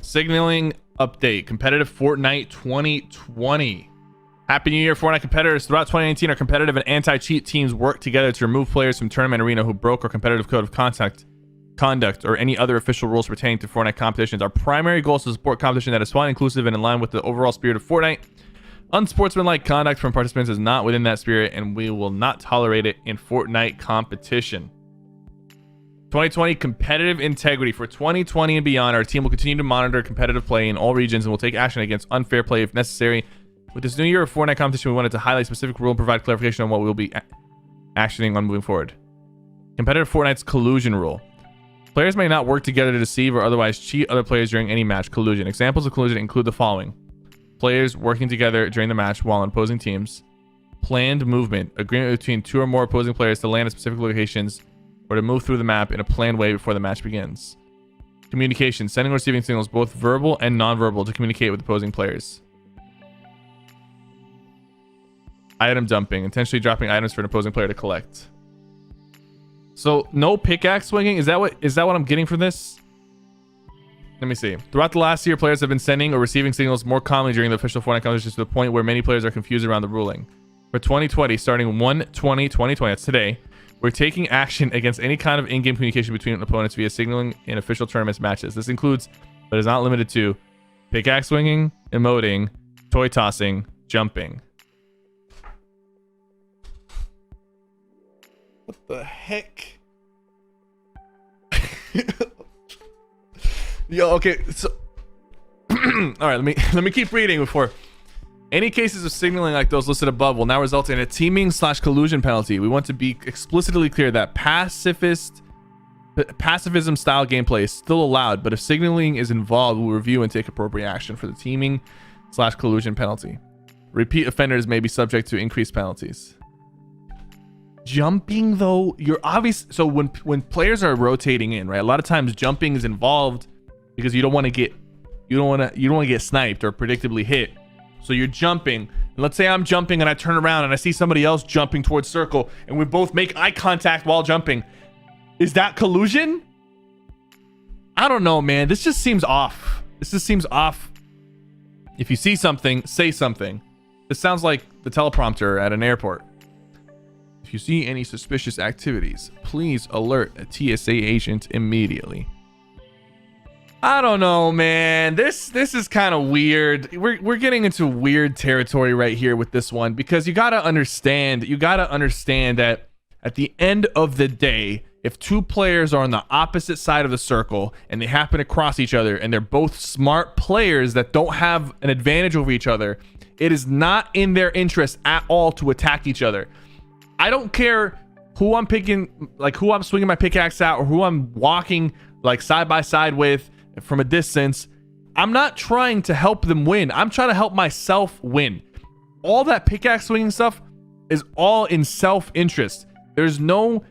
Signaling update. Competitive Fortnite 2020. Happy New Year, Fortnite competitors. Throughout 2019, our competitive and anti-cheat teams worked together to remove players from tournament arena who broke our competitive code of conduct, or any other official rules pertaining to Fortnite competitions. Our primary goal is to support competition that is fun, inclusive, and in line with the overall spirit of Fortnite. Unsportsmanlike conduct from participants is not within that spirit, and we will not tolerate it in Fortnite competition. 2020 competitive integrity. For 2020 and beyond, our team will continue to monitor competitive play in all regions and will take action against unfair play if necessary. With this new year of Fortnite competition, we wanted to highlight specific rule and provide clarification on what we will be actioning on moving forward. Competitive Fortnite's collusion rule. Players may not work together to deceive or otherwise cheat other players during any match. Collusion. Examples of collusion include the following: players working together during the match while on opposing teams, planned movement, agreement between two or more opposing players to land at specific locations or to move through the map in a planned way before the match begins. Communication, sending or receiving signals, both verbal and non-verbal, to communicate with opposing players. Item dumping, intentionally dropping items for an opposing player to collect. So no pickaxe swinging. Is that what I'm getting from this? Let me see. Throughout the last year, players have been sending or receiving signals more commonly during the official Fortnite competitions, to the point where many players are confused around the ruling. For 2020, starting 1/20/2020, that's today, we're taking action against any kind of in-game communication between opponents via signaling in official tournaments matches. This includes, but is not limited to, pickaxe swinging, emoting, toy tossing, jumping. What the heck? Yo, okay, so all right, let me keep reading before. Any cases of signaling like those listed above will now result in a teaming/collusion penalty. We want to be explicitly clear that pacifism style gameplay is still allowed, but if signaling is involved, we'll review and take appropriate action for the teaming/collusion penalty. Repeat offenders may be subject to increased penalties. Jumping, though, you're obvious. So when players are rotating in, right, a lot of times jumping is involved because you don't want to get sniped or predictably hit. So you're jumping, and let's say I'm jumping and I turn around and I see somebody else jumping towards circle, and we both make eye contact while jumping. Is that collusion? I don't know, man. This just seems off. This just seems off. If you see something, say something. This sounds like the teleprompter at an airport. If you see any suspicious activities, please alert a TSA agent immediately. I don't know, man. This is kind of weird. We're getting into weird territory right here with this one, because you gotta understand that at the end of the day, if two players are on the opposite side of the circle and they happen to cross each other and they're both smart players that don't have an advantage over each other, it is not in their interest at all to attack each other. I don't care who I'm picking, like who I'm swinging my pickaxe at, or who I'm walking like side by side with from a distance. I'm not trying to help them win. I'm trying to help myself win. All that pickaxe swinging stuff is all in self-interest. There's no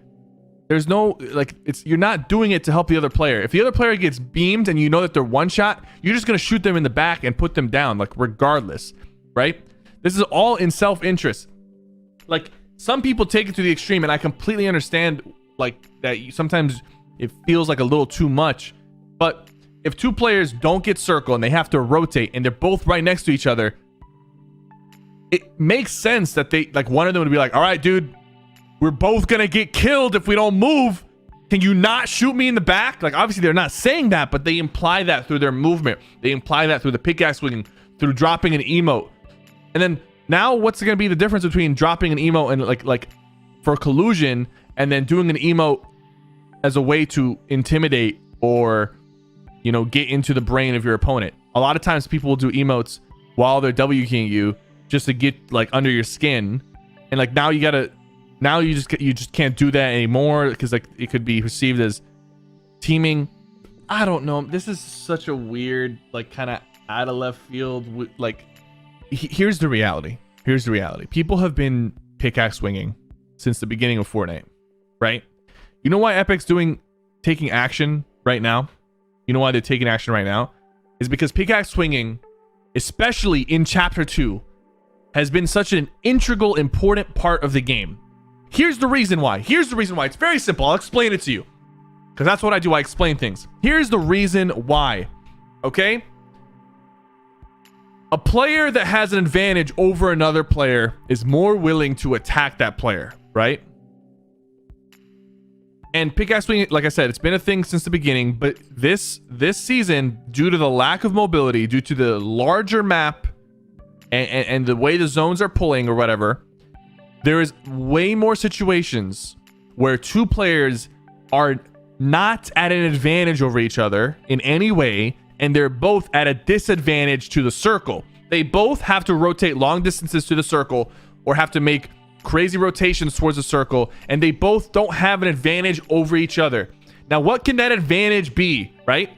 like, you're not doing it to help the other player. If the other player gets beamed and you know that they're one shot, you're just gonna shoot them in the back and put them down, like, regardless, right? This is all in self-interest. Like, some people take it to the extreme, and I completely understand, like, that sometimes it feels like a little too much. But if two players don't get circle and they have to rotate and they're both right next to each other, it makes sense that they, like, one of them would be like, all right, dude, we're both gonna get killed if we don't move. Can you not shoot me in the back? Like, obviously they're not saying that, but they imply that through their movement. They imply that through the pickaxe swinging, through dropping an emote. And then now what's going to be the difference between dropping an emote and like for collusion, and then doing an emote as a way to intimidate or, you know, get into the brain of your opponent? A lot of times people will do emotes while they're W-keying you just to get like under your skin, and like now you just can't do that anymore because like it could be perceived as teaming. I don't know. This is such a weird, like, kind of out of left field. Like, here's the reality. People have been pickaxe swinging since the beginning of Fortnite, right? You know why Epic's taking action right now? You know why they're taking action right now? Is because pickaxe swinging, especially in Chapter 2, has been such an integral, important part of the game. Here's the reason why. It's very simple. I'll explain it to you, because that's what I do. I explain things. Here's the reason why. okay? A player that has an advantage over another player is more willing to attack that player, right? And pickaxe swinging, like I said, it's been a thing since the beginning, but this season, due to the lack of mobility, due to the larger map and the way the zones are pulling or whatever, there is way more situations where two players are not at an advantage over each other in any way, and they're both at a disadvantage to the circle. They both have to rotate long distances to the circle or have to make crazy rotations towards the circle, and they both don't have an advantage over each other. Now, what can that advantage be, right?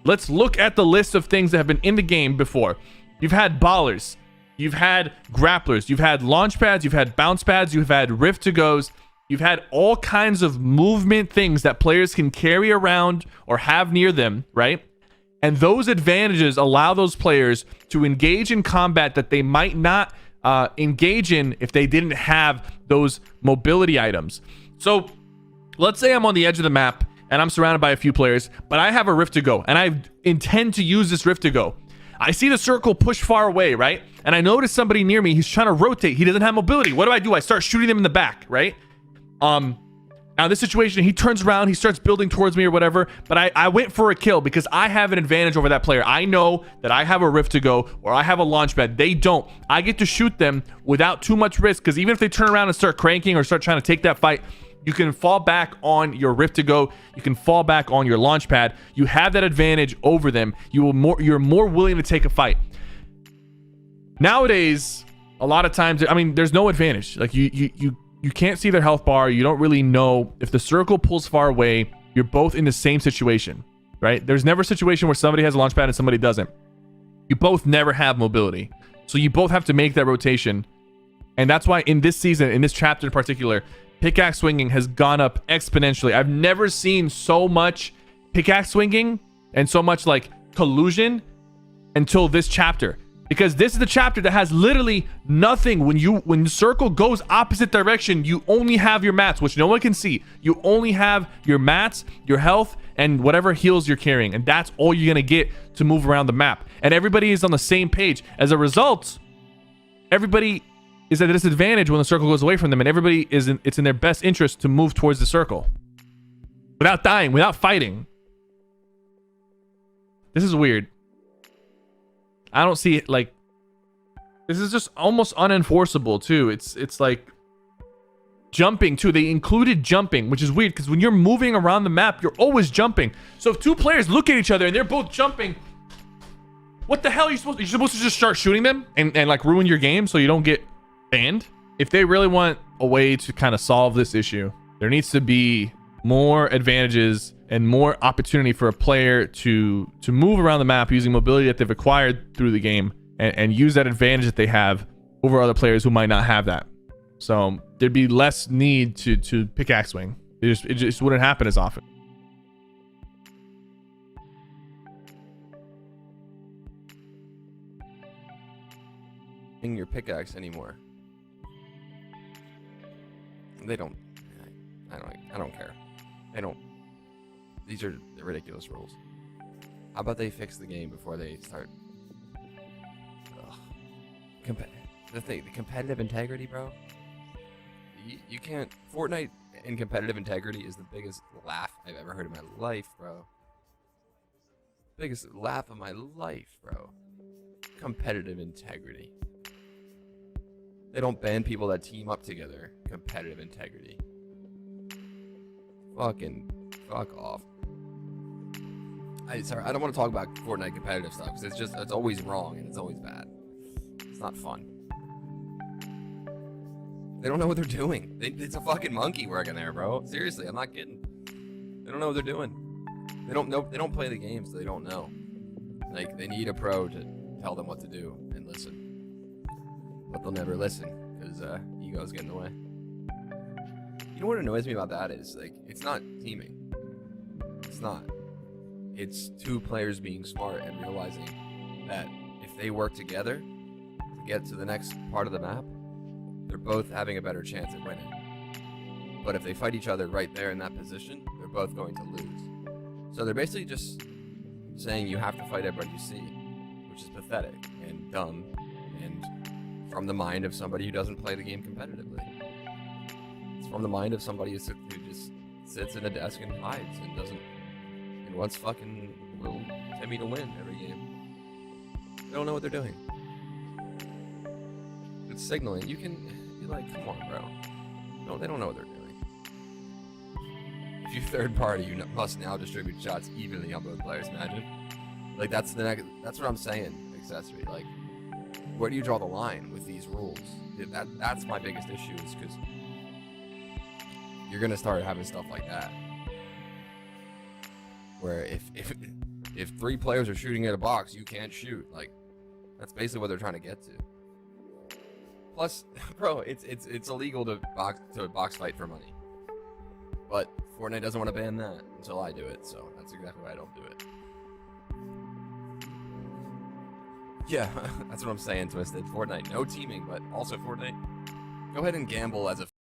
Let's look at the list of things that have been in the game before. You've had ballers, you've had grapplers, you've had launch pads, you've had bounce pads, you've had rift to goes, you've had all kinds of movement things that players can carry around or have near them, right? And those advantages allow those players to engage in combat that they might not engage in if they didn't have those mobility items. So let's say I'm on the edge of the map and I'm surrounded by a few players, but I have a rift to go and I intend to use this rift to go. I see the circle push far away, right? And I notice somebody near me, he's trying to rotate. He doesn't have mobility. What do? I start shooting them in the back, right? Now this situation, he turns around, he starts building towards me or whatever, but I went for a kill because I have an advantage over that player. I know that I have a rift to go or I have a launch pad. They don't. I get to shoot them without too much risk, because even if they turn around and start cranking or start trying to take that fight, you can fall back on your rift to go. You can fall back on your launch pad. You have that advantage over them. You're more willing to take a fight. Nowadays, a lot of times, I mean, there's no advantage. Like you can't see their health bar. You don't really know if the circle pulls far away. You're both in the same situation, right? There's never a situation where somebody has a launch pad and somebody doesn't. You both never have mobility. So you both have to make that rotation. And that's why in this season, in this chapter in particular, pickaxe swinging has gone up exponentially. I've never seen so much pickaxe swinging and so much like collusion until this chapter. Because this is the chapter that has literally nothing. When the circle goes opposite direction, you only have your mats, which no one can see. You only have your mats, your health, and whatever heals you're carrying. And that's all you're going to get to move around the map. And everybody is on the same page. As a result, everybody is at a disadvantage when the circle goes away from them. And everybody it's in their best interest to move towards the circle. Without dying, without fighting. This is weird. I don't see it. Like, this is just almost unenforceable too. It's like jumping too. They included jumping, which is weird because when you're moving around the map, you're always jumping. So if two players look at each other and they're both jumping, what the hell are you supposed to? You're supposed to just start shooting them and like ruin your game so you don't get banned? If they really want a way to kind of solve this issue, there needs to be more advantages and more opportunity for a player to move around the map using mobility that they've acquired through the game and use that advantage that they have over other players who might not have that. So there'd be less need to pickaxe swing. It just wouldn't happen as often. In your pickaxe anymore. They don't. I don't care. They don't. These are the ridiculous rules. How about they fix the game before they start? The competitive integrity, bro. You can't. Fortnite and competitive integrity is the biggest laugh I've ever heard in my life, bro. Biggest laugh of my life, bro. Competitive integrity. They don't ban people that team up together. Competitive integrity. Fuck off. Sorry, I don't want to talk about Fortnite competitive stuff because it's always wrong and it's always bad. It's not fun. They don't know what they're doing. It's a fucking monkey working there, bro. Seriously, I'm not kidding. They don't know what they're doing. They don't know. They don't play the games. So they don't know. Like, they need a pro to tell them what to do and listen. But they'll never listen because egos get in the way. You know what annoys me about that is, like, it's not teaming. It's not. It's two players being smart and realizing that if they work together to get to the next part of the map, they're both having a better chance at winning. But if they fight each other right there in that position, they're both going to lose. So they're basically just saying you have to fight everybody you see, which is pathetic and dumb and from the mind of somebody who doesn't play the game competitively. It's from the mind of somebody who just sits in a desk and hides and doesn't and wants fucking little Timmy to win every game. They don't know what they're doing. It's signaling. You're like, come on, bro. No, they don't know what they're doing. If you third party, you must now distribute shots evenly on both players. Imagine, like that's what I'm saying. Accessory, like, where do you draw the line with these rules? That's my biggest issue, is because you're gonna start having stuff like that, where if 3 players are shooting at a box, you can't shoot. Like, that's basically what they're trying to get to. Plus, bro, it's illegal to box fight for money. But Fortnite doesn't want to ban that until I do it, so that's exactly why I don't do it. Yeah, that's what I'm saying, Twisted. Fortnite, no teaming, but also Fortnite, go ahead and gamble as a